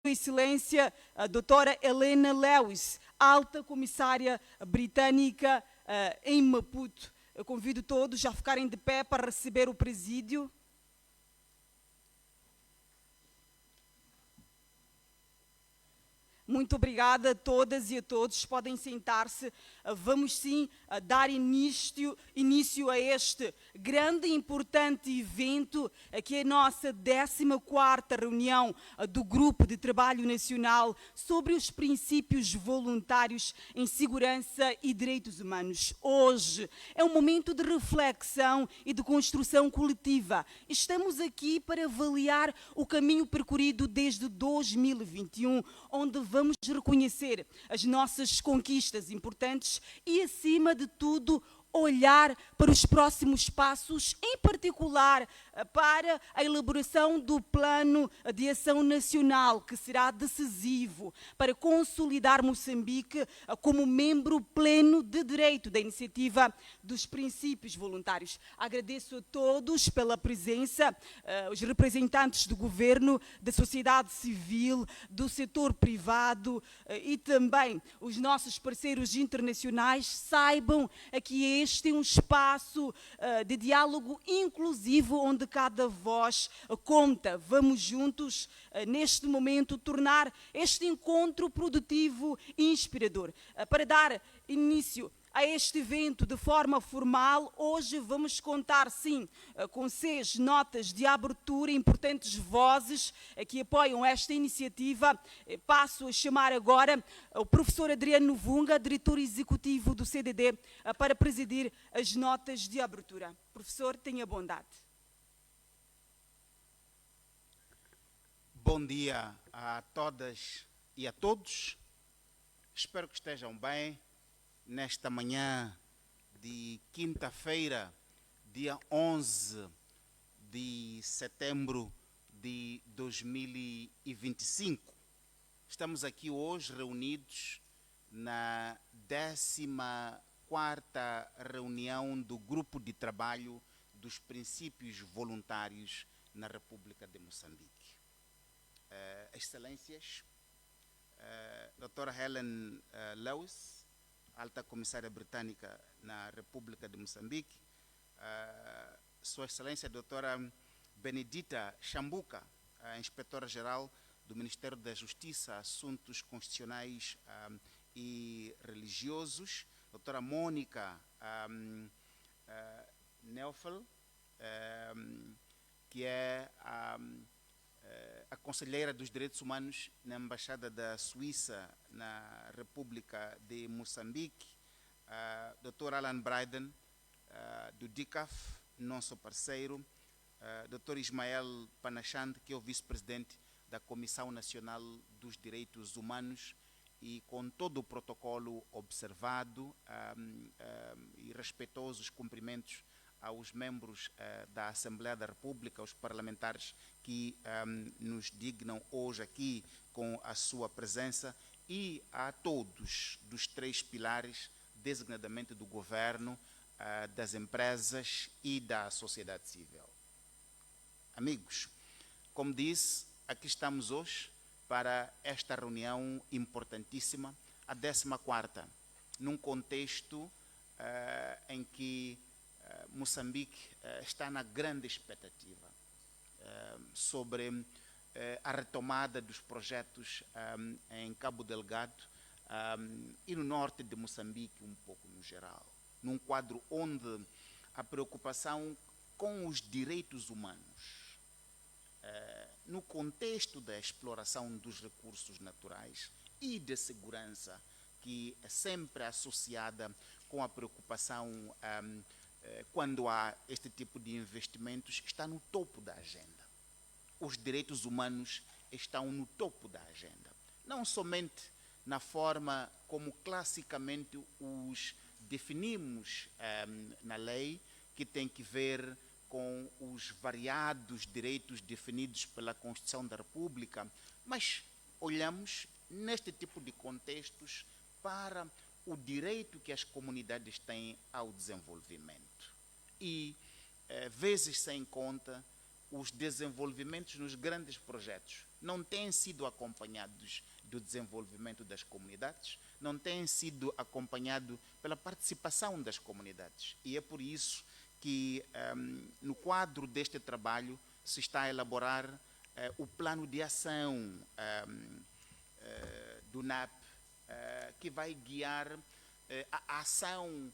Excelência, a doutora Helena Lewis, alta comissária britânica em Maputo. Eu convido todos a ficarem de pé para receber o presídio. Muito obrigada a todas e a todos. Podem sentar-se. Vamos sim dar início a este grande e importante evento, que é a nossa 14ª reunião do Grupo de Trabalho Nacional sobre os princípios voluntários em segurança e direitos humanos. Hoje é um momento de reflexão e de construção coletiva. Estamos aqui para avaliar o caminho percorrido desde 2021, onde vamos reconhecer as nossas conquistas importantes e, acima de tudo, olhar para os próximos passos, em particular para a elaboração do Plano de Ação Nacional, que será decisivo para consolidar Moçambique como membro pleno de direito da iniciativa dos princípios voluntários. Agradeço a todos pela presença, os representantes do governo, da sociedade civil, do setor privado e também os nossos parceiros internacionais. Saibam que este é um espaço de diálogo inclusivo, onde cada voz conta. Vamos juntos, neste momento, tornar este encontro produtivo e inspirador. Para dar início a este evento de forma formal, hoje vamos contar, sim, com 6 notas de abertura, importantes vozes que apoiam esta iniciativa. Passo a chamar agora o professor Adriano Vunga, diretor executivo do CDD, para presidir as notas de abertura. Professor, tenha bondade. Bom dia a todas e a todos. Espero que estejam bem. Nesta manhã de quinta-feira, dia 11 de setembro de 2025. Estamos aqui hoje reunidos na 14ª reunião do Grupo de Trabalho dos Princípios Voluntários na República de Moçambique. Excelências, doutora Helen Lewis, alta comissária britânica na República de Moçambique, Sua Excelência a doutora Benedita Chambuca, a inspetora-geral do Ministério da Justiça, Assuntos Constitucionais e Religiosos, doutora Mônica Neufel, que é a conselheira dos direitos humanos na Embaixada da Suíça na República de Moçambique, Dr. Alan Bryden, do DICAF, nosso parceiro, Dr. Ismael Panachand, que é o vice-presidente da Comissão Nacional dos Direitos Humanos, e com todo o protocolo observado e respeitosos cumprimentos aos membros da Assembleia da República, aos parlamentares que nos dignam hoje aqui com a sua presença, e a todos dos 3 pilares, designadamente do governo, das empresas e da sociedade civil. Amigos, como disse, aqui estamos hoje para esta reunião importantíssima, a 14ª, num contexto em que Moçambique está na grande expectativa sobre a retomada dos projetos em Cabo Delgado e no norte de Moçambique, um pouco no geral, num quadro onde a preocupação com os direitos humanos, no contexto da exploração dos recursos naturais e de segurança, que é sempre associada com a preocupação quando há este tipo de investimentos, está no topo da agenda. Os direitos humanos estão no topo da agenda. Não somente na forma como classicamente os definimos na lei, que tem que ver com os variados direitos definidos pela Constituição da República, mas olhamos neste tipo de contextos para o direito que as comunidades têm ao desenvolvimento. E, vezes sem conta, os desenvolvimentos nos grandes projetos não têm sido acompanhados do desenvolvimento das comunidades, não têm sido acompanhados pela participação das comunidades. E é por isso que, no quadro deste trabalho, se está a elaborar o plano de ação do NAP, que vai guiar a ação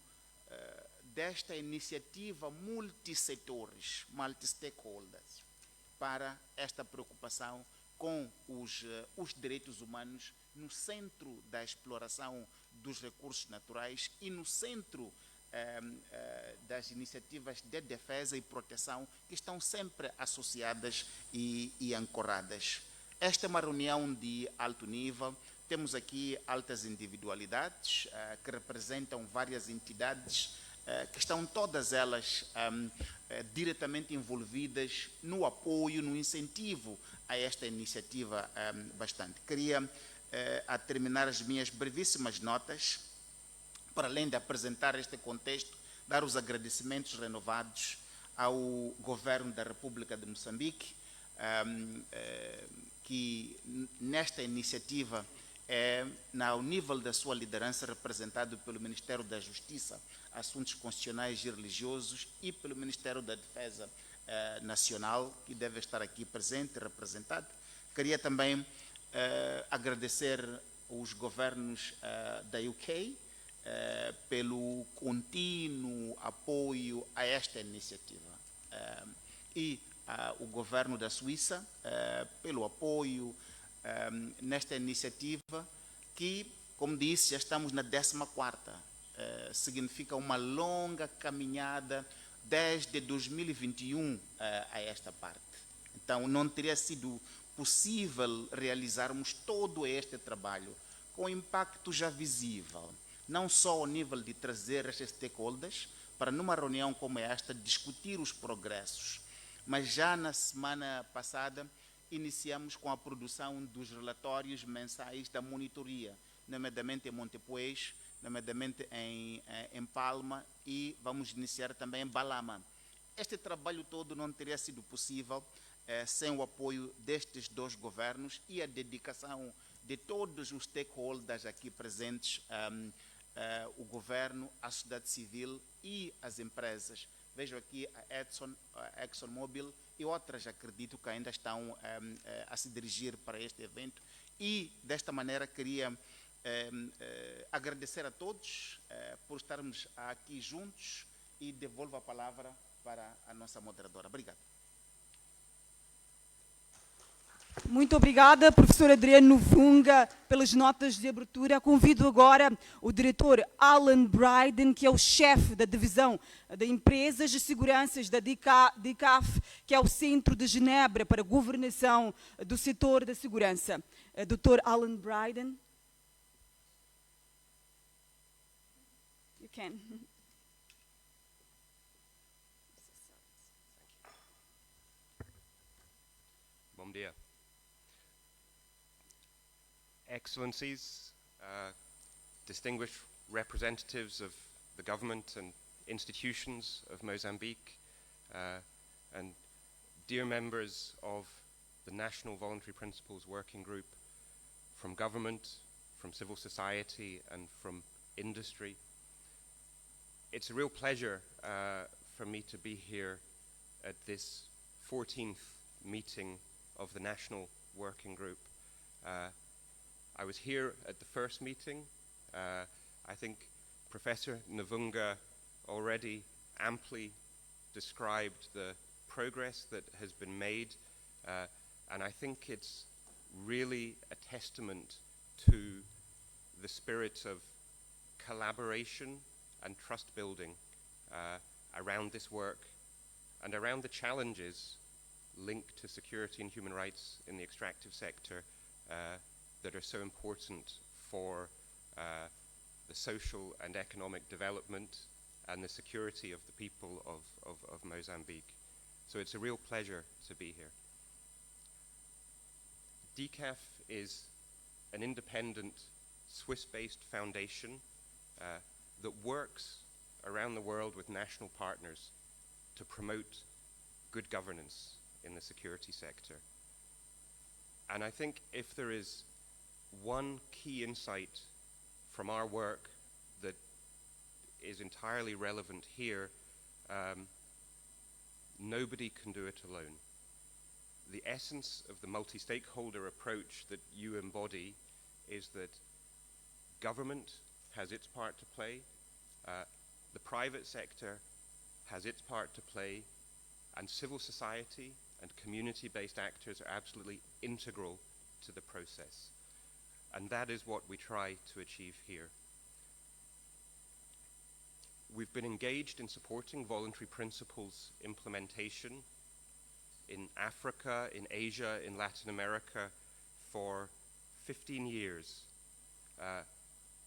desta iniciativa multissetores, multi-stakeholders, para esta preocupação com os direitos humanos no centro da exploração dos recursos naturais e no centro das iniciativas de defesa e proteção que estão sempre associadas e ancoradas. Esta é uma reunião de alto nível. Temos aqui altas individualidades que representam várias entidades que estão todas elas diretamente envolvidas no apoio, no incentivo a esta iniciativa bastante. Queria, a terminar as minhas brevíssimas notas, para além de apresentar este contexto, dar os agradecimentos renovados ao Governo da República de Moçambique, que nesta iniciativa ao nível da sua liderança, representado pelo Ministério da Justiça, Assuntos Constitucionais e Religiosos e pelo Ministério da Defesa Nacional, que deve estar aqui presente, representado. Queria também agradecer os governos da UK pelo contínuo apoio a esta iniciativa e o governo da Suíça pelo apoio nesta iniciativa que, como disse, já estamos na 14ª. Significa uma longa caminhada desde 2021 a esta parte. Então, não teria sido possível realizarmos todo este trabalho com impacto já visível, não só ao nível de trazer estes stakeholders para, numa reunião como esta, discutir os progressos, mas já na semana passada iniciamos com a produção dos relatórios mensais da monitoria, nomeadamente em Montepuez, nomeadamente em Palma, e vamos iniciar também em Balama. Este trabalho todo não teria sido possível sem o apoio destes dois governos e a dedicação de todos os stakeholders aqui presentes, o governo, a sociedade civil e as empresas. Vejo aqui a ExxonMobil e outras, acredito, que ainda estão a se dirigir para este evento. E, desta maneira, queria agradecer a todos por estarmos aqui juntos e devolvo a palavra para a nossa moderadora. Obrigado. Muito obrigada, professor Adriano Vunga, pelas notas de abertura. Convido agora o diretor Alan Bryden, que é o chefe da divisão de empresas de seguranças da DICAF, que é o Centro de Genebra para a Governação do Setor da Segurança. Dr. Alan Bryden. You can. Bom dia. Excellencies, distinguished representatives of the government and institutions of Mozambique, and dear members of the National Voluntary Principles Working Group, from government, from civil society, and from industry. It's a real pleasure for me to be here at this 14th meeting of the National Working Group. I was here at the first meeting. I think Professor Nvunga already amply described the progress that has been made, and I think it's really a testament to the spirit of collaboration and trust building around this work and around the challenges linked to security and human rights in the extractive sector that are so important for the social and economic development and the security of the people of Mozambique. So it's a real pleasure to be here. DCAF is an independent Swiss-based foundation that works around the world with national partners to promote good governance in the security sector. And I think if there is one key insight from our work that is entirely relevant here, nobody can do it alone. The essence of the multi-stakeholder approach that you embody is that government has its part to play, the private sector has its part to play, and civil society and community-based actors are absolutely integral to the process. And that is what we try to achieve here. We've been engaged in supporting voluntary principles implementation in Africa, in Asia, in Latin America for 15 years,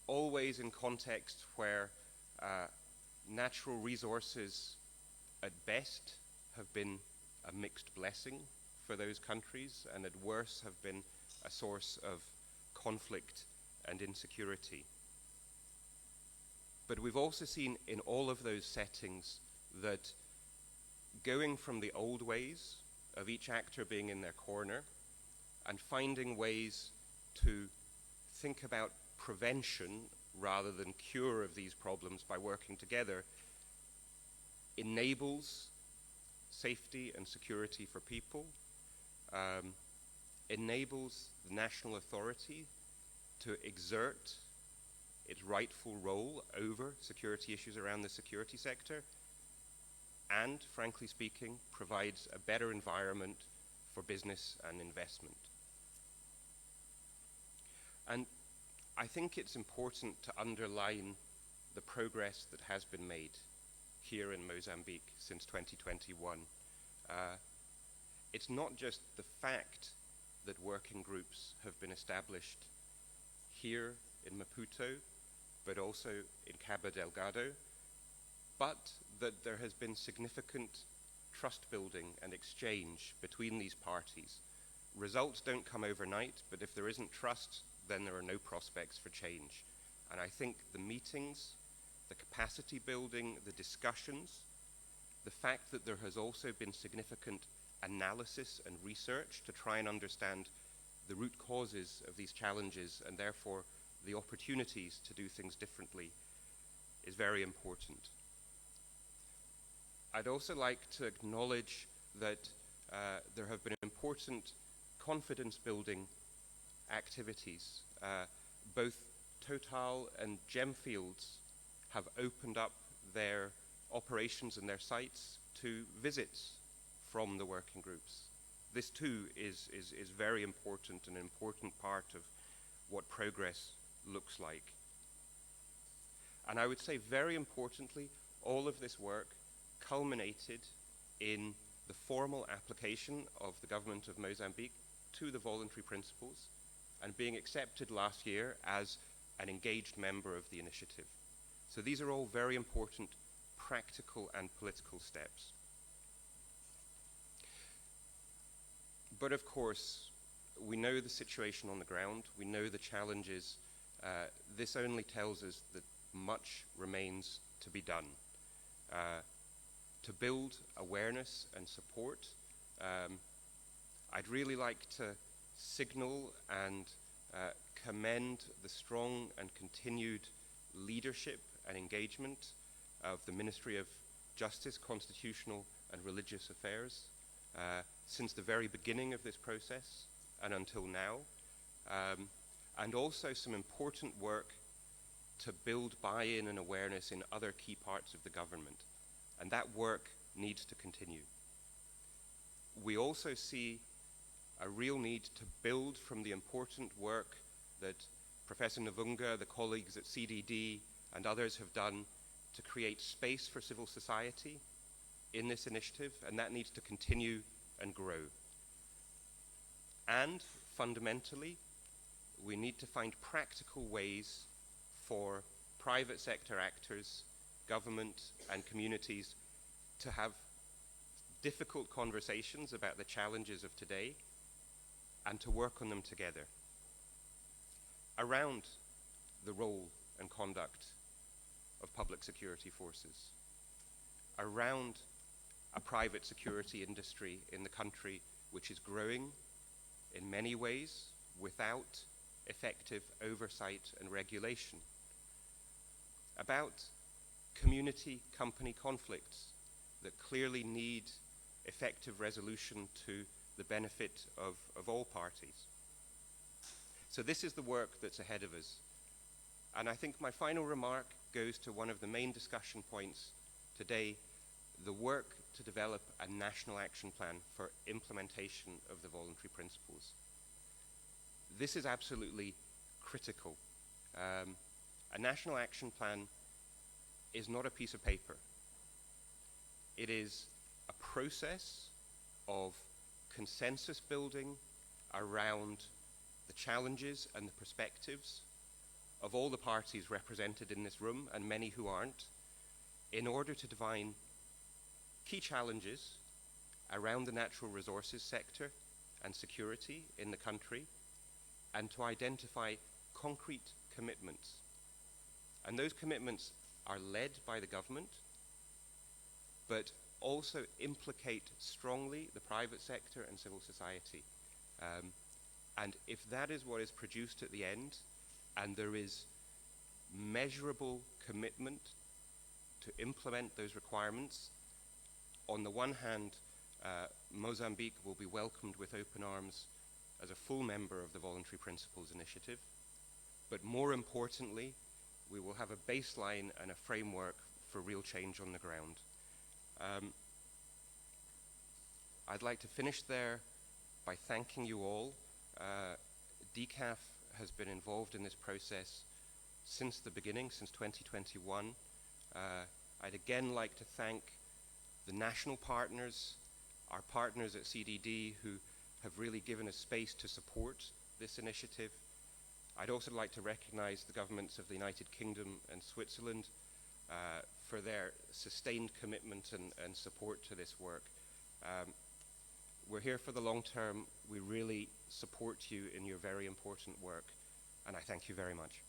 always in context where natural resources at best have been a mixed blessing for those countries, and at worst have been a source of conflict and insecurity. But we've also seen in all of those settings that going from the old ways of each actor being in their corner and finding ways to think about prevention rather than cure of these problems by working together enables safety and security for people, enables the national authority to exert its rightful role over security issues around the security sector, and, frankly speaking, provides a better environment for business and investment. And I think it's important to underline the progress that has been made here in Mozambique since 2021. It's not just the fact that working groups have been established here in Maputo, but also in Cabo Delgado, but that there has been significant trust building and exchange between these parties. Results don't come overnight, but if there isn't trust, then there are no prospects for change. And I think the meetings, the capacity building, the discussions, the fact that there has also been significant analysis and research to try and understand the root causes of these challenges and therefore the opportunities to do things differently is very important. I'd also like to acknowledge that there have been important confidence building activities. Both Total and Gemfields have opened up their operations and their sites to visits from the working groups. This too is very important, an important part of what progress looks like. And I would say very importantly, all of this work culminated in the formal application of the government of Mozambique to the voluntary principles and being accepted last year as an engaged member of the initiative. So these are all very important practical and political steps. But of course, we know the situation on the ground, we know the challenges. This only tells us that much remains to be done. To build awareness and support, I'd really like to signal and commend the strong and continued leadership and engagement of the Ministry of Justice, Constitutional and Religious Affairs since the very beginning of this process and until now, and also some important work to build buy-in and awareness in other key parts of the government. And that work needs to continue. We also see a real need to build from the important work that Professor Navunga, the colleagues at CDD and others have done to create space for civil society in this initiative, and that needs to continue and grow. And fundamentally, we need to find practical ways for private sector actors, government and communities to have difficult conversations about the challenges of today and to work on them together around the role and conduct of public security forces, around a private security industry in the country which is growing in many ways without effective oversight and regulation. About community-company conflicts that clearly need effective resolution to the benefit of all parties. So this is the work that's ahead of us. And I think my final remark goes to one of the main discussion points today, the work to develop a national action plan for implementation of the voluntary principles. This is absolutely critical. A national action plan is not a piece of paper. It is a process of consensus building around the challenges and the perspectives of all the parties represented in this room, and many who aren't, in order to define key challenges around the natural resources sector and security in the country, and to identify concrete commitments. And those commitments are led by the government, but also implicate strongly the private sector and civil society. And if that is what is produced at the end, and there is measurable commitment to implement those requirements, on the one hand, Mozambique will be welcomed with open arms as a full member of the Voluntary Principles Initiative, but more importantly, we will have a baseline and a framework for real change on the ground. I'd like to finish there by thanking you all. DCAF has been involved in this process since the beginning, since 2021. I'd again like to thank the national partners, our partners at CDD, who have really given us space to support this initiative. I'd also like to recognize the governments of the United Kingdom and Switzerland for their sustained commitment and support to this work. We're here for the long term. We really support you in your very important work, and I thank you very much.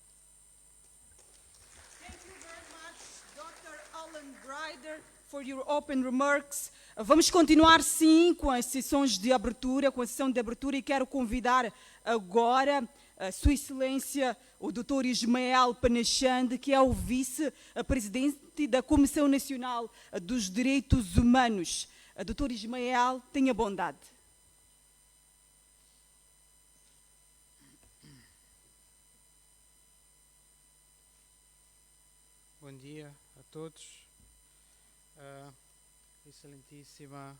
Thank you very much, Dr. Alan Bryder, for your open remarks. Vamos continuar, sim, com as sessões de abertura, com a sessão de abertura, e quero convidar agora a Sua Excelência, o Dr. Ismael Panachande, que é o vice-presidente da Comissão Nacional dos Direitos Humanos. Dr. Ismael, tenha bondade. Bom dia a todos. Excelentíssima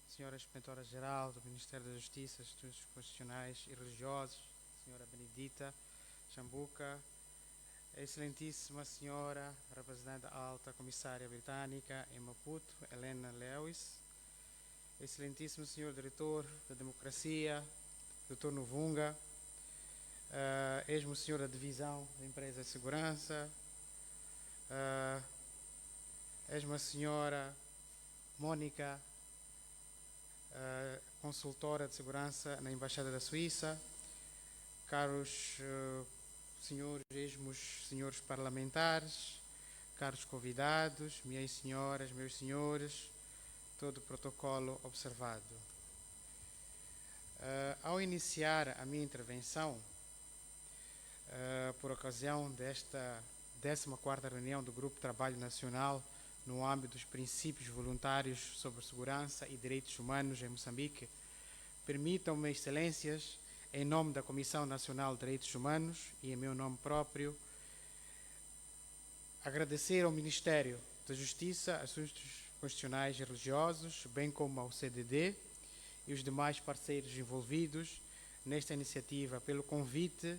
Senhora Inspetora-Geral do Ministério da Justiça, Estudos Constitucionais e Religiosos, Senhora Benedita Chambuca, Excelentíssima Senhora Representante Alta Comissária Britânica em Maputo, Helena Lewis, Excelentíssimo Senhor Diretor da Democracia, Dr. Novunga, Ex-Senhor da Divisão da Empresa de Segurança, Ex-Uma Senhora Mónica, consultora de segurança na Embaixada da Suíça, caros senhores, senhores parlamentares, caros convidados, minhas senhoras, meus senhores, todo o protocolo observado. Ao iniciar a minha intervenção, por ocasião desta 14ª reunião do Grupo de Trabalho Nacional no âmbito dos princípios voluntários sobre segurança e direitos humanos em Moçambique, permitam-me, excelências, em nome da Comissão Nacional de Direitos Humanos e em meu nome próprio, agradecer ao Ministério da Justiça, Assuntos Constitucionais e Religiosos, bem como ao CDD e os demais parceiros envolvidos nesta iniciativa, pelo convite,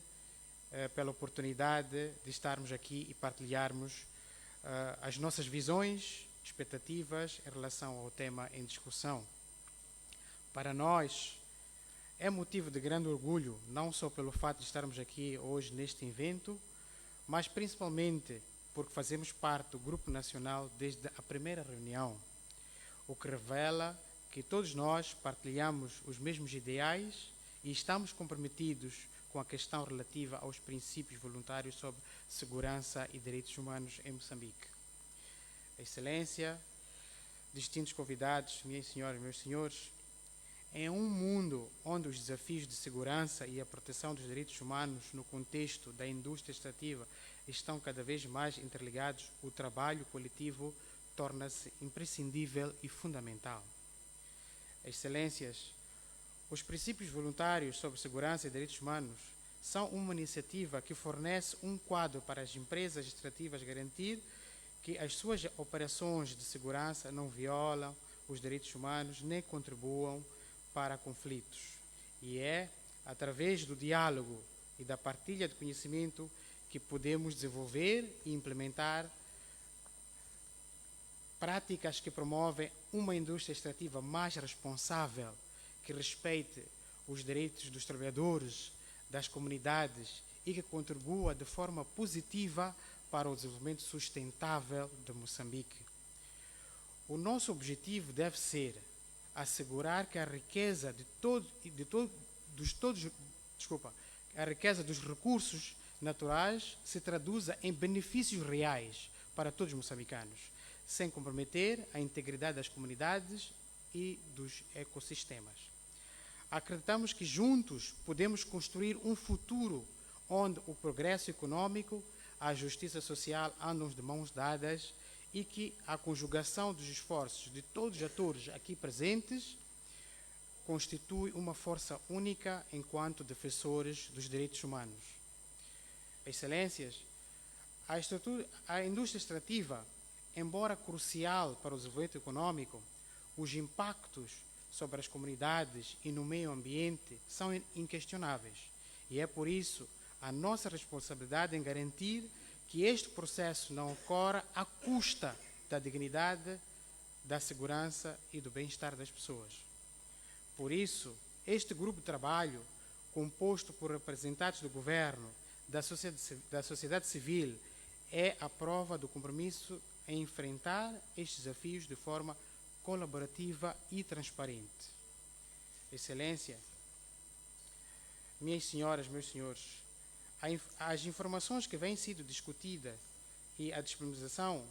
pela oportunidade de estarmos aqui e partilharmos as nossas visões, expectativas em relação ao tema em discussão. Para nós, é motivo de grande orgulho, não só pelo fato de estarmos aqui hoje neste evento, mas principalmente porque fazemos parte do Grupo Nacional desde a primeira reunião, o que revela que todos nós partilhamos os mesmos ideais e estamos comprometidos com a questão relativa aos princípios voluntários sobre segurança e direitos humanos em Moçambique. Excelência, distintos convidados, minhas senhoras e meus senhores, Em um mundo onde os desafios de segurança e a proteção dos direitos humanos no contexto da indústria extrativa estão cada vez mais interligados, o trabalho coletivo torna-se imprescindível e fundamental. Excelências, os princípios voluntários sobre segurança e direitos humanos são uma iniciativa que fornece um quadro para as empresas extrativas garantir que as suas operações de segurança não violam os direitos humanos nem contribuam para conflitos. E é através do diálogo e da partilha de conhecimento que podemos desenvolver e implementar práticas que promovem uma indústria extrativa mais responsável, que respeite os direitos dos trabalhadores, das comunidades e que contribua de forma positiva para o desenvolvimento sustentável de Moçambique. O nosso objetivo deve ser assegurar que a riqueza a riqueza dos recursos naturais se traduza em benefícios reais para todos os moçambicanos, sem comprometer a integridade das comunidades e dos ecossistemas. Acreditamos que juntos podemos construir um futuro onde o progresso econômico, a justiça social andam de mãos dadas e que a conjugação dos esforços de todos os atores aqui presentes constitui uma força única enquanto defensores dos direitos humanos. Excelências, a indústria extrativa, embora crucial para o desenvolvimento econômico, os impactos sobre as comunidades e no meio ambiente são inquestionáveis. E é por isso a nossa responsabilidade em garantir que este processo não ocorra à custa da dignidade, da segurança e do bem-estar das pessoas. Por isso, este grupo de trabalho, composto por representantes do governo, da sociedade civil, é a prova do compromisso em enfrentar estes desafios de forma colaborativa e transparente. Excelência, minhas senhoras, meus senhores, as informações que vêm sido discutidas e a disponibilização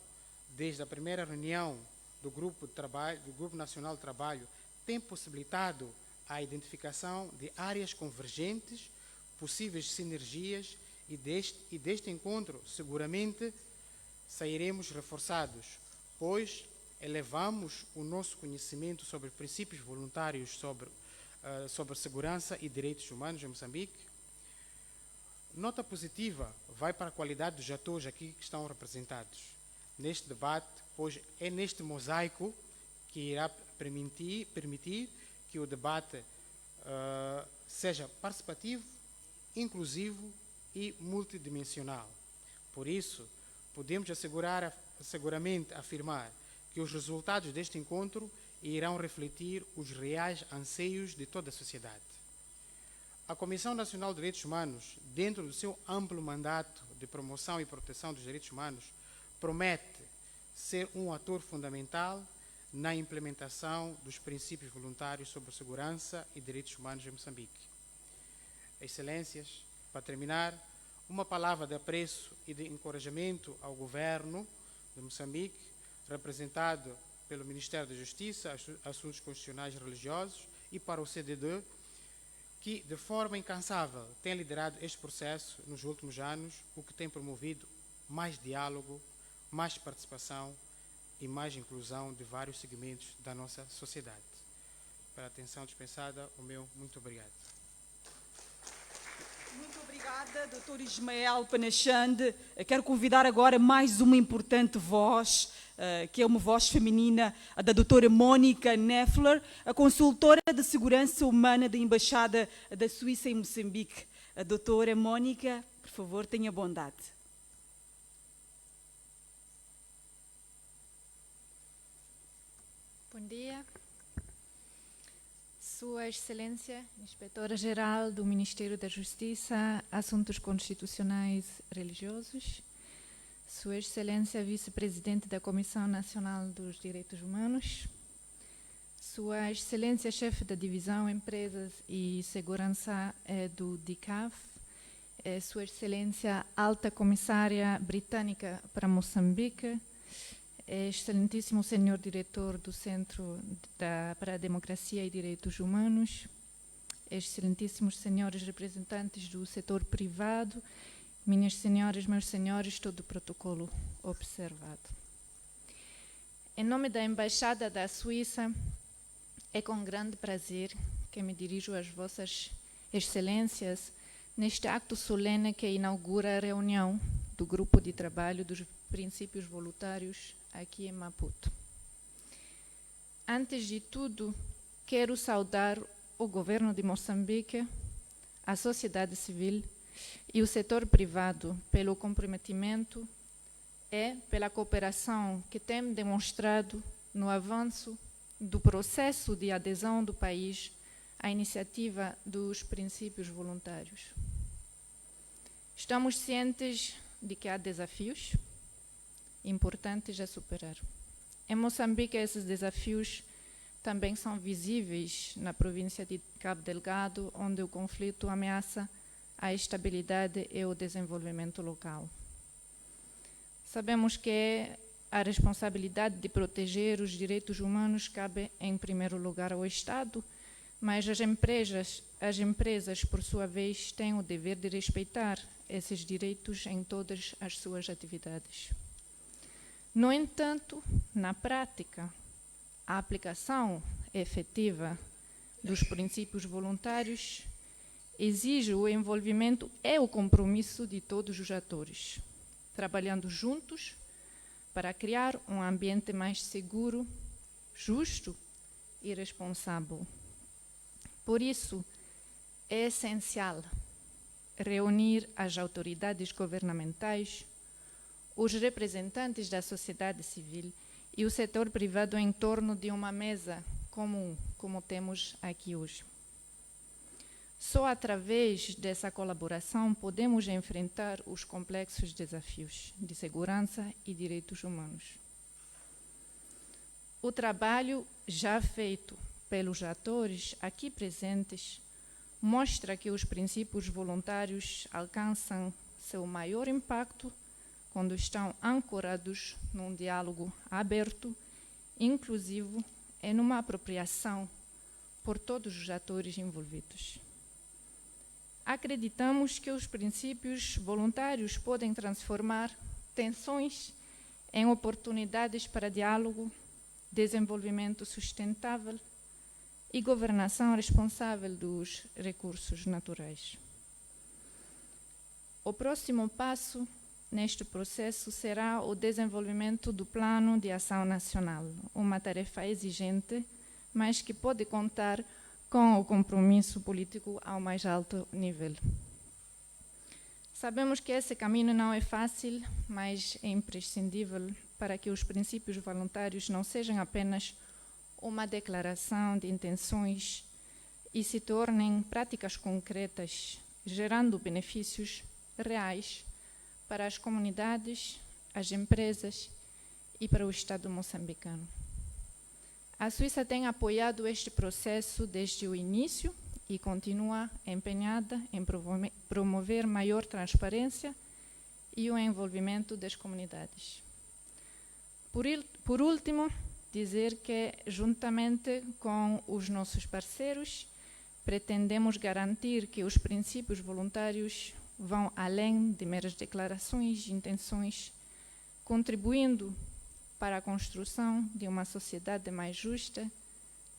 desde a primeira reunião do Grupo Nacional de Trabalho tem possibilitado a identificação de áreas convergentes, possíveis sinergias e deste encontro seguramente sairemos reforçados, pois elevamos o nosso conhecimento sobre princípios voluntários sobre segurança e direitos humanos em Moçambique. Nota positiva vai para a qualidade dos atores aqui que estão representados neste debate, pois é neste mosaico que irá permitir que o debate seja participativo, inclusivo e multidimensional. Por isso, podemos seguramente afirmar que os resultados deste encontro irão refletir os reais anseios de toda a sociedade. A Comissão Nacional de Direitos Humanos, dentro do seu amplo mandato de promoção e proteção dos direitos humanos, promete ser um ator fundamental na implementação dos princípios voluntários sobre segurança e direitos humanos em Moçambique. Excelências, para terminar, uma palavra de apreço e de encorajamento ao governo de Moçambique, representado pelo Ministério da Justiça, Assuntos Constitucionais e Religiosos, e para o CDD, que de forma incansável tem liderado este processo nos últimos anos, o que tem promovido mais diálogo, mais participação e mais inclusão de vários segmentos da nossa sociedade. Pela atenção dispensada, o meu muito obrigado. Muito obrigada, Dr. Ismael Panachande. Quero convidar agora mais uma importante voz, que é uma voz feminina, a da doutora Mónica Neffler, a consultora de segurança humana da Embaixada da Suíça em Moçambique. A doutora Mónica, por favor, tenha bondade. Bom dia. Sua Excelência, Inspetora-Geral do Ministério da Justiça, Assuntos Constitucionais e Religiosos, Sua Excelência, Vice-Presidente da Comissão Nacional dos Direitos Humanos, Sua Excelência, Chefe da Divisão Empresas e Segurança do DICAF, Sua Excelência, Alta Comissária Britânica para Moçambique, Excelentíssimo Senhor Diretor do Centro para a Democracia e Direitos Humanos, excelentíssimos senhores representantes do setor privado, minhas senhoras, meus senhores, todo o protocolo observado. Em nome da Embaixada da Suíça, é com grande prazer que me dirijo às vossas excelências neste acto solene que inaugura a reunião do Grupo de Trabalho dos Princípios Voluntários aqui em Maputo. Antes de tudo, quero saudar o governo de Moçambique, a sociedade civil e o setor privado pelo comprometimento e pela cooperação que tem demonstrado no avanço do processo de adesão do país à iniciativa dos princípios voluntários. Estamos cientes de que há desafios importantes a superar. Em Moçambique, esses desafios também são visíveis na província de Cabo Delgado, onde o conflito ameaça a estabilidade e o desenvolvimento local. Sabemos que a responsabilidade de proteger os direitos humanos cabe, em primeiro lugar, ao Estado, mas as empresas, por sua vez, têm o dever de respeitar esses direitos em todas as suas atividades. No entanto, na prática, a aplicação efetiva dos princípios voluntários exige o envolvimento e o compromisso de todos os atores, trabalhando juntos para criar um ambiente mais seguro, justo e responsável. Por isso, é essencial reunir as autoridades governamentais, os representantes da sociedade civil e o setor privado em torno de uma mesa comum, como temos aqui hoje. Só através dessa colaboração podemos enfrentar os complexos desafios de segurança e direitos humanos. O trabalho já feito pelos atores aqui presentes mostra que os princípios voluntários alcançam seu maior impacto quando estão ancorados num diálogo aberto, inclusivo e numa apropriação por todos os atores envolvidos. Acreditamos que os princípios voluntários podem transformar tensões em oportunidades para diálogo, desenvolvimento sustentável e governação responsável dos recursos naturais. O próximo passo neste processo será o desenvolvimento do Plano de Ação Nacional, uma tarefa exigente, mas que pode contar com o compromisso político ao mais alto nível. Sabemos que esse caminho não é fácil, mas é imprescindível para que os princípios voluntários não sejam apenas uma declaração de intenções e se tornem práticas concretas, gerando benefícios reais para as comunidades, as empresas e para o Estado moçambicano. A Suíça tem apoiado este processo desde o início e continua empenhada em promover maior transparência e o envolvimento das comunidades. Por último, dizer que, juntamente com os nossos parceiros, pretendemos garantir que os princípios voluntários vão além de meras declarações de intenções, contribuindo para a construção de uma sociedade mais justa,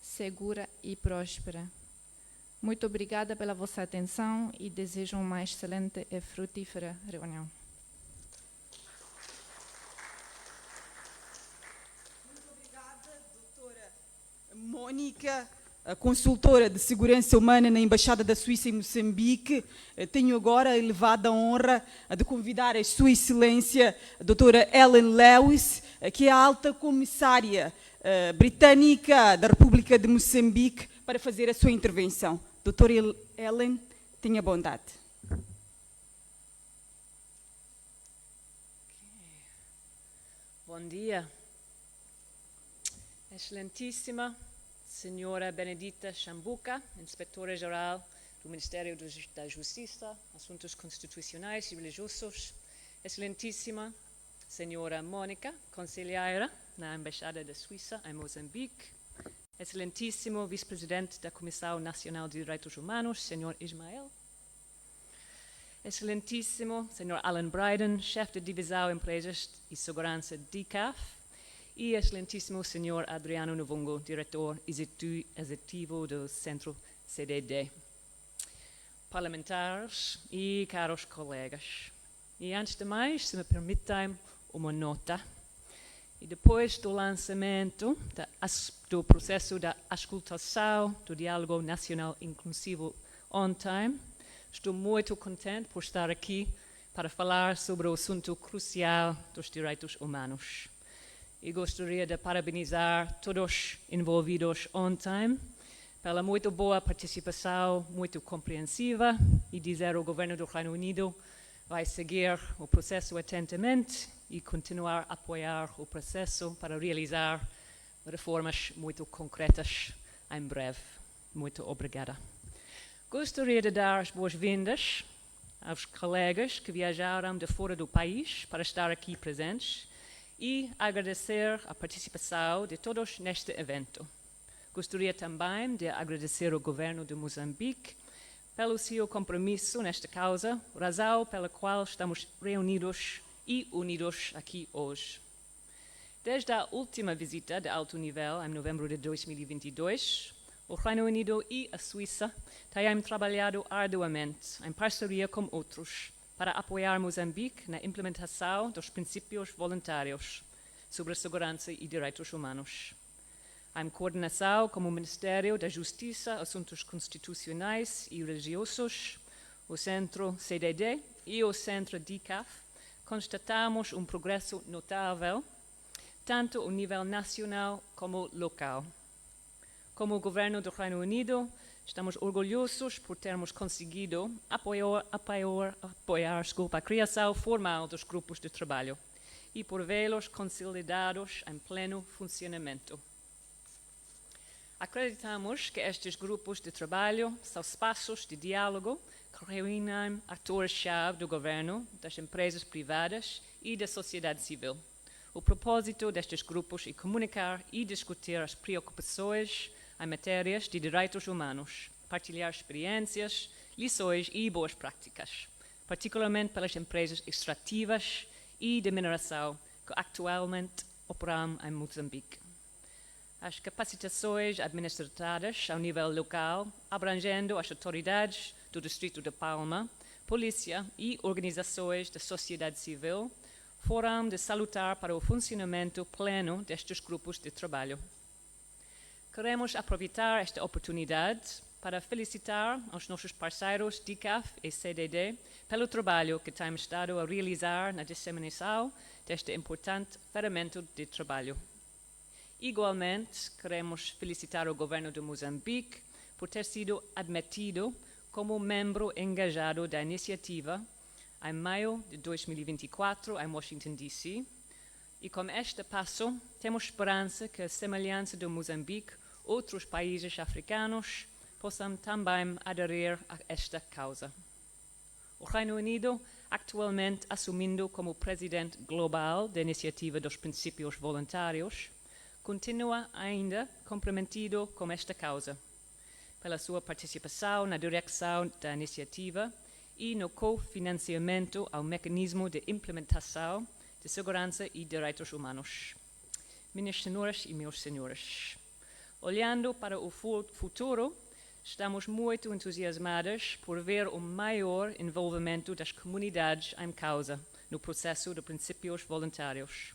segura e próspera. Muito obrigada pela vossa atenção e desejo uma excelente e frutífera reunião. Muito obrigada, doutora Mônica, a consultora de segurança humana na Embaixada da Suíça em Moçambique. Tenho agora a elevada honra de convidar a Sua Excelência, a doutora Ellen Lewis, que é a alta comissária britânica da República de Moçambique, para fazer a sua intervenção. Doutora Ellen, tenha bondade. Bom dia. Excelentíssima Senhora Benedita Chambuca, Inspetora-Geral do Ministério da Justiça, Assuntos Constitucionais e Religiosos. Excelentíssima Senhora Mônica, conselheira na Embaixada da Suíça em Moçambique, Excelentíssimo Vice-Presidente da Comissão Nacional de Direitos Humanos, Senhor Ismael, Excelentíssimo Senhor Alan Bryden, Chefe de Divisão Empresas e Segurança DICAF, e Excelentíssimo Senhor Adriano Novungo, Diretor Executivo do Centro CDD. Parlamentares e caros colegas. E antes de mais, se me permitem uma nota. E depois do lançamento do processo da auscultação do Diálogo Nacional Inclusivo On Time, estou muito contente por estar aqui para falar sobre o assunto crucial dos direitos humanos. E gostaria de parabenizar todos envolvidos on time pela muito boa participação, muito compreensiva, e dizer ao governo do Reino Unido vai seguir o processo atentamente e continuar a apoiar o processo para realizar reformas muito concretas em breve. Muito obrigada. Gostaria de dar as boas-vindas aos colegas que viajaram de fora do país para estar aqui presentes e agradecer a participação de todos neste evento. Gostaria também de agradecer ao governo de Moçambique pelo seu compromisso nesta causa, razão pela qual estamos reunidos e unidos aqui hoje. Desde a última visita de alto nível, em novembro de 2022, o Reino Unido e a Suíça têm trabalhado arduamente, em parceria com outros, para apoiar Moçambique na implementação dos princípios voluntários sobre a segurança e direitos humanos. Em coordenação com o Ministério da Justiça, Assuntos Constitucionais e Religiosos, o Centro CDD e o Centro DICAF, constatamos um progresso notável, tanto ao nível nacional como local. Como Governo do Reino Unido, estamos orgulhosos por termos conseguido apoiar a criação formal dos grupos de trabalho e por vê-los consolidados em pleno funcionamento. Acreditamos que estes grupos de trabalho são espaços de diálogo que reúnem atores-chave do governo, das empresas privadas e da sociedade civil. O propósito destes grupos é comunicar e discutir as preocupações em matérias de direitos humanos, partilhar experiências, lições e boas práticas, particularmente pelas empresas extrativas e de mineração que atualmente operam em Moçambique. As capacitações administradas ao nível local, abrangendo as autoridades do Distrito de Palma, polícia e organizações da sociedade civil, foram de salutar para o funcionamento pleno destes grupos de trabalho. Queremos aproveitar esta oportunidade para felicitar os nossos parceiros DICAF e CDD pelo trabalho que têm estado a realizar na disseminação deste importante ferramenta de trabalho. Igualmente, queremos felicitar o governo de Moçambique por ter sido admitido como membro engajado da iniciativa em maio de 2024 em Washington, D.C. E com este passo, temos esperança que, à semelhança de Moçambique, outros países africanos possam também aderir a esta causa. O Reino Unido, atualmente assumindo como presidente global da Iniciativa dos Princípios Voluntários, continua ainda comprometido com esta causa, pela sua participação na direção da iniciativa e no cofinanciamento ao mecanismo de implementação de segurança e direitos humanos. Minhas senhoras e meus senhores, olhando para o futuro, estamos muito entusiasmados por ver o maior envolvimento das comunidades em causa no processo de princípios voluntários.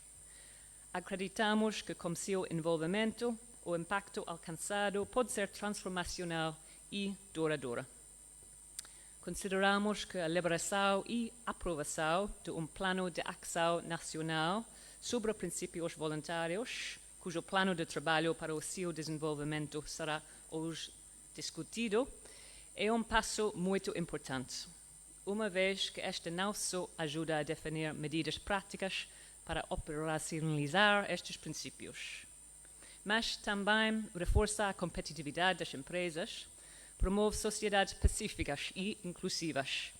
Acreditamos que, com seu envolvimento, o impacto alcançado pode ser transformacional e duradouro. Consideramos que a elaboração e aprovação de um plano de ação nacional sobre princípios voluntários, cujo plano de trabalho para o seu desenvolvimento será hoje discutido, é um passo muito importante, uma vez que esta não só ajuda a definir medidas práticas para operacionalizar estes princípios, mas também reforça a competitividade das empresas, promove sociedades pacíficas e inclusivas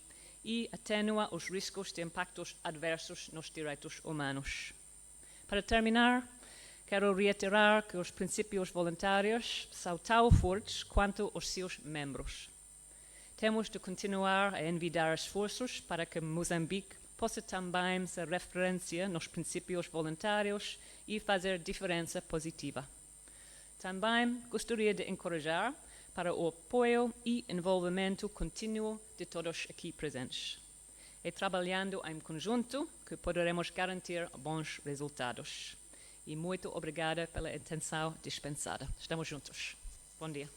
e atenua os riscos de impactos adversos nos direitos humanos. Para terminar, quero reiterar que os princípios voluntários são tão fortes quanto os seus membros. Temos de continuar a envidar esforços para que Moçambique possa também ser referência nos princípios voluntários e fazer diferença positiva. Também gostaria de encorajar para o apoio e envolvimento contínuo de todos aqui presentes. É trabalhando em conjunto que poderemos garantir bons resultados. E muito obrigada pela atenção dispensada. Estamos juntos. Bom dia.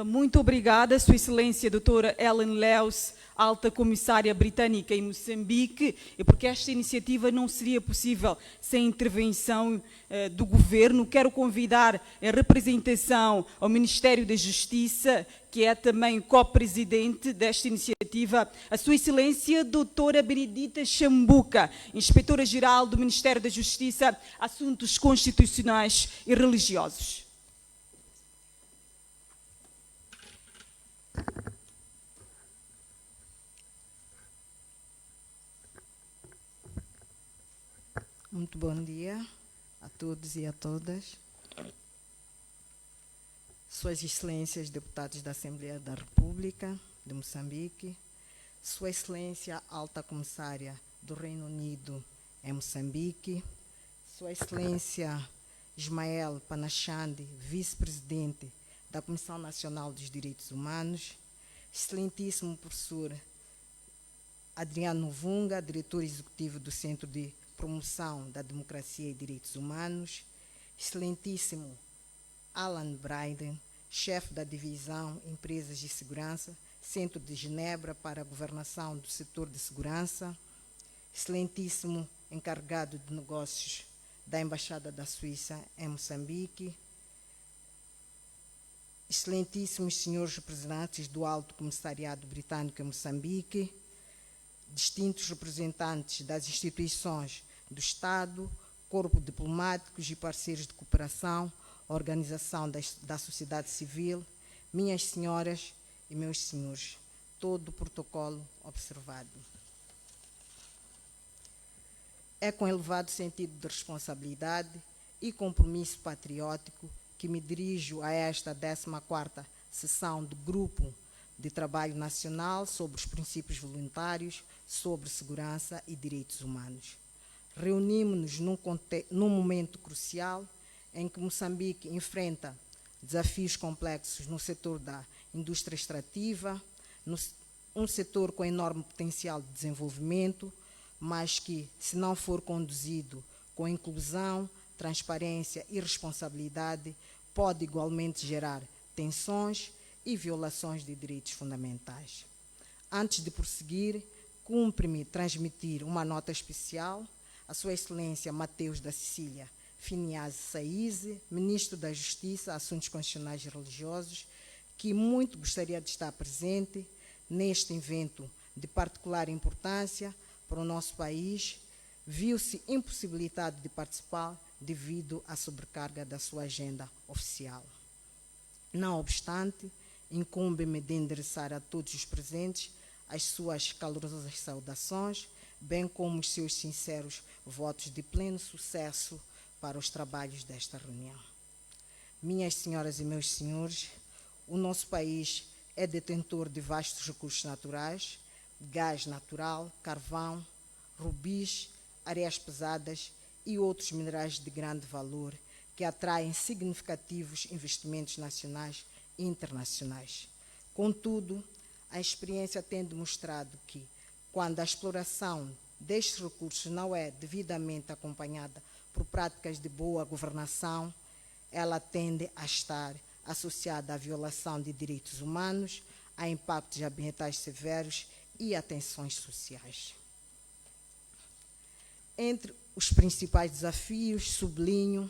Muito obrigada, Sua Excelência Doutora Ellen Leos, Alta Comissária Britânica em Moçambique, e porque esta iniciativa não seria possível sem a intervenção do Governo. Quero convidar em representação ao Ministério da Justiça, que é também co-presidente desta iniciativa, a Sua Excelência Doutora Benedita Chambuca, Inspetora-Geral do Ministério da Justiça, Assuntos Constitucionais e Religiosos. Muito bom dia a todos e a todas. Suas Excelências, deputados da Assembleia da República de Moçambique, Sua Excelência Alta Comissária do Reino Unido em Moçambique, Sua Excelência Ismael Panachandi, Vice-Presidente da Comissão Nacional dos Direitos Humanos, Excelentíssimo Professor Adriano Vunga, Diretor Executivo do Centro de Promoção da Democracia e Direitos Humanos, Excelentíssimo Alan Bryden, Chefe da Divisão Empresas de Segurança, Centro de Genebra para a Governação do Setor de Segurança, Excelentíssimo Encarregado de Negócios da Embaixada da Suíça em Moçambique, Excelentíssimos Senhores Representantes do Alto Comissariado Britânico em Moçambique, distintos representantes das instituições do Estado, corpo diplomáticos e parceiros de cooperação, organização da sociedade civil, minhas senhoras e meus senhores, todo o protocolo observado. É com elevado sentido de responsabilidade e compromisso patriótico que me dirijo a esta 14ª sessão do Grupo de Trabalho Nacional sobre os Princípios Voluntários sobre Segurança e Direitos Humanos. Reunimos-nos num momento crucial em que Moçambique enfrenta desafios complexos no setor da indústria extrativa, um setor com enorme potencial de desenvolvimento, mas que, se não for conduzido com inclusão, transparência e responsabilidade, pode igualmente gerar tensões e violações de direitos fundamentais. Antes de prosseguir, cumpre-me transmitir uma nota especial à Sua Excelência Mateus da Cecília Finiase Saize, Ministro da Justiça, Assuntos Constitucionais e Religiosos, que muito gostaria de estar presente neste evento de particular importância para o nosso país, viu-se impossibilitado de participar devido à sobrecarga da sua agenda oficial. Não obstante, incumbe-me de endereçar a todos os presentes as suas calorosas saudações, bem como os seus sinceros votos de pleno sucesso para os trabalhos desta reunião. Minhas senhoras e meus senhores, o nosso país é detentor de vastos recursos naturais, gás natural, carvão, rubis, areias pesadas e outros minerais de grande valor que atraem significativos investimentos nacionais e internacionais. Contudo, a experiência tem demonstrado que, quando a exploração destes recursos não é devidamente acompanhada por práticas de boa governação, ela tende a estar associada à violação de direitos humanos, a impactos ambientais severos e a tensões sociais. Entre os principais desafios, sublinho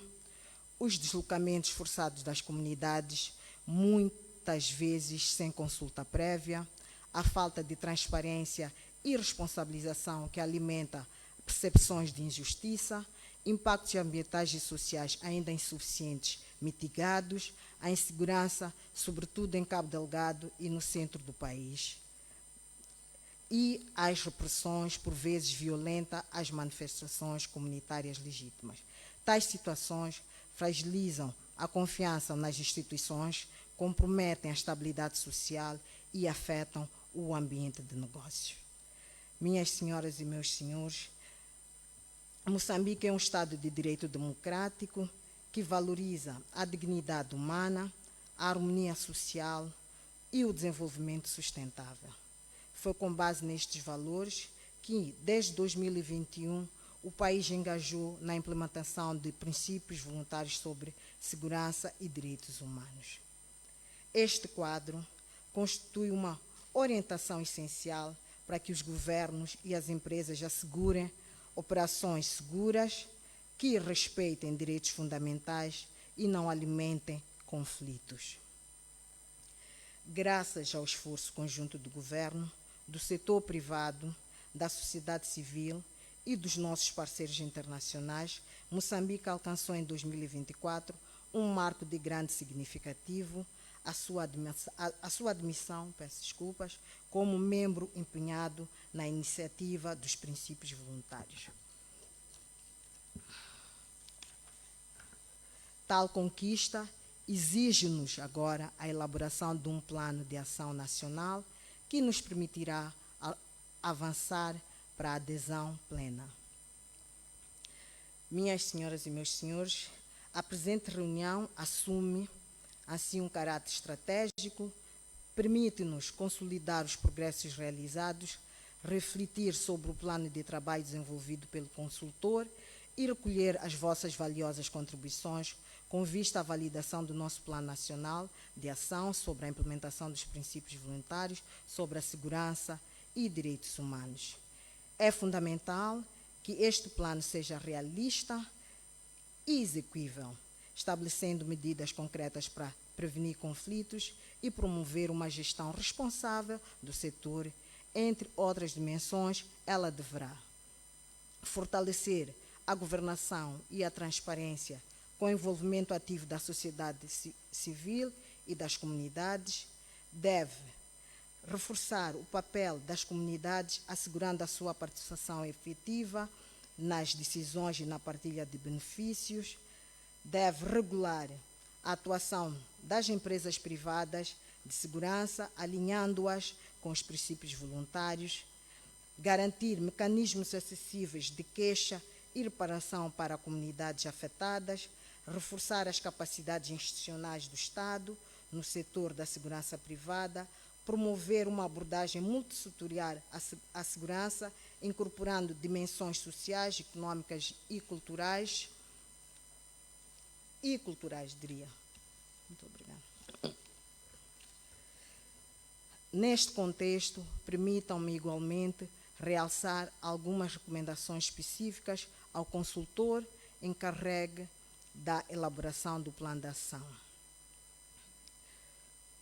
os deslocamentos forçados das comunidades, muitas vezes sem consulta prévia, a falta de transparência e responsabilização que alimenta percepções de injustiça impactos ambientais e sociais ainda insuficientes mitigados, a insegurança, sobretudo em Cabo Delgado e no centro do país, e as repressões, por vezes violentas, às manifestações comunitárias legítimas. Tais situações fragilizam a confiança nas instituições, comprometem a estabilidade social e afetam o ambiente de negócios. Minhas senhoras e meus senhores, Moçambique é um Estado de direito democrático que valoriza a dignidade humana, a harmonia social e o desenvolvimento sustentável. Foi com base nestes valores que, desde 2021, o país engajou na implementação de princípios voluntários sobre segurança e direitos humanos. Este quadro constitui uma orientação essencial para que os governos e as empresas assegurem operações seguras que respeitem direitos fundamentais e não alimentem conflitos. Graças ao esforço conjunto do governo, do setor privado, da sociedade civil e dos nossos parceiros internacionais, Moçambique alcançou em 2024 um marco de grande significativo, a sua admissão, como membro empenhado na iniciativa dos princípios voluntários. Tal conquista exige-nos agora a elaboração de um plano de ação nacional que nos permitirá avançar para a adesão plena. Minhas senhoras e meus senhores, a presente reunião assume assim um caráter estratégico, permite-nos consolidar os progressos realizados, refletir sobre o plano de trabalho desenvolvido pelo consultor e recolher as vossas valiosas contribuições com vista à validação do nosso Plano Nacional de Ação sobre a implementação dos princípios voluntários, sobre a segurança e direitos humanos. É fundamental que este plano seja realista e execuível, estabelecendo medidas concretas para prevenir conflitos e promover uma gestão responsável do setor. Entre outras dimensões, ela deverá fortalecer a governação e a transparência com o envolvimento ativo da sociedade civil e das comunidades, deve reforçar o papel das comunidades, assegurando a sua participação efetiva nas decisões e na partilha de benefícios, deve regular a atuação das empresas privadas de segurança, alinhando-as com os princípios voluntários, garantir mecanismos acessíveis de queixa e reparação para comunidades afetadas, reforçar as capacidades institucionais do Estado no setor da segurança privada, promover uma abordagem multissetorial à segurança, incorporando dimensões sociais, econômicas e culturais, diria. Muito obrigada. Neste contexto, permitam-me igualmente realçar algumas recomendações específicas ao consultor encarregue da elaboração do plano de ação.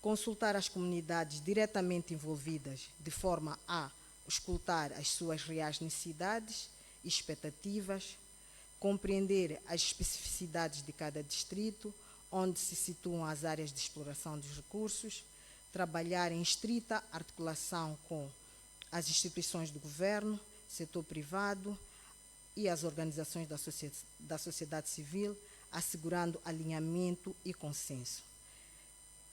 Consultar as comunidades diretamente envolvidas de forma a escutar as suas reais necessidades e expectativas, compreender as especificidades de cada distrito, onde se situam as áreas de exploração dos recursos, trabalhar em estrita articulação com as instituições do governo, setor privado e as organizações da sociedade civil, assegurando alinhamento e consenso,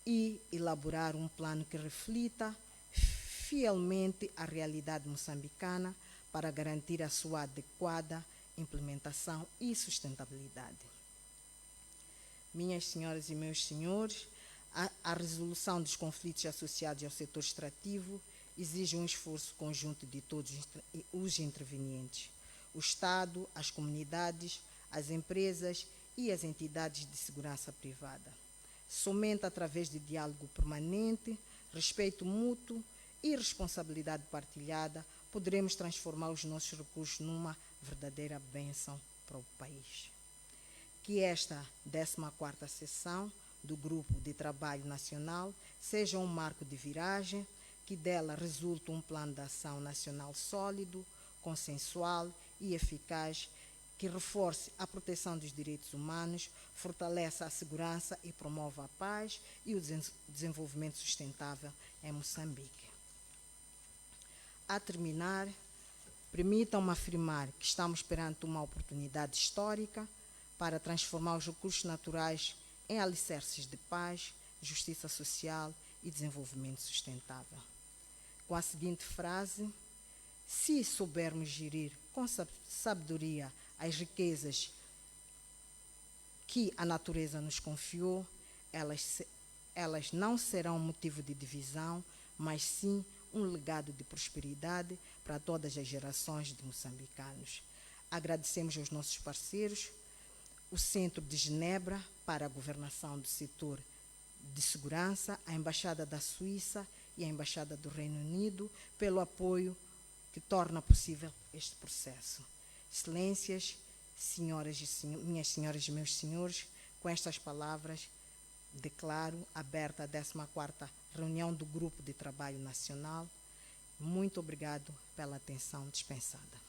e elaborar um plano que reflita fielmente a realidade moçambicana para garantir a sua adequada implementação e sustentabilidade. Minhas senhoras e meus senhores, a resolução dos conflitos associados ao setor extrativo exige um esforço conjunto de todos os intervenientes, o Estado, as comunidades, as empresas e as entidades de segurança privada. Somente através de diálogo permanente, respeito mútuo e responsabilidade partilhada poderemos transformar os nossos recursos numa verdadeira bênção para o país. Que esta 14ª sessão do Grupo de Trabalho Nacional seja um marco de viragem, que dela resulte um plano de ação nacional sólido, consensual e eficaz, que reforce a proteção dos direitos humanos, fortaleça a segurança e promova a paz e o desenvolvimento sustentável em Moçambique. A terminar, permitam-me afirmar que estamos perante uma oportunidade histórica para transformar os recursos naturais em alicerces de paz, justiça social e desenvolvimento sustentável. Com a seguinte frase: se soubermos gerir com sabedoria as riquezas que a natureza nos confiou, elas não serão motivo de divisão, mas sim um legado de prosperidade para todas as gerações de moçambicanos. Agradecemos aos nossos parceiros, o Centro de Genebra para a Governação do Setor de Segurança, a Embaixada da Suíça e a Embaixada do Reino Unido, pelo apoio que torna possível este processo. Excelências, minhas senhoras e meus senhores, com estas palavras, declaro aberta a 14ª reunião do Grupo de Trabalho Nacional. Muito obrigado pela atenção dispensada.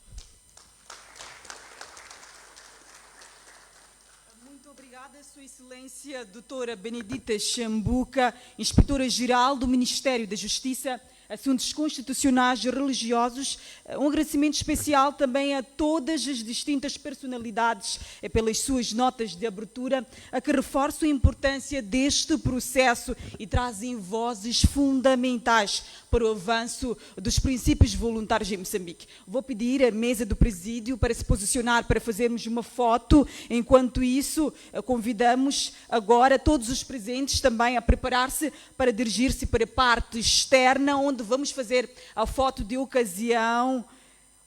Muito obrigada, Sua Excelência, doutora Benedita Chambuca, Inspetora-Geral do Ministério da Justiça, Assuntos Constitucionais e Religiosos. Um agradecimento especial também a todas as distintas personalidades pelas suas notas de abertura, a que reforçam a importância deste processo e trazem vozes fundamentais para o avanço dos princípios voluntários em Moçambique. Vou pedir à mesa do presídio para se posicionar para fazermos uma foto. Enquanto isso, convidamos agora todos os presentes também a preparar-se para dirigir-se para a parte externa, onde vamos fazer a foto de ocasião.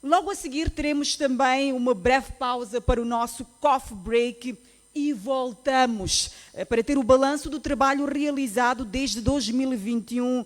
Logo a seguir teremos também uma breve pausa para o nosso coffee break e voltamos para ter o balanço do trabalho realizado desde 2021.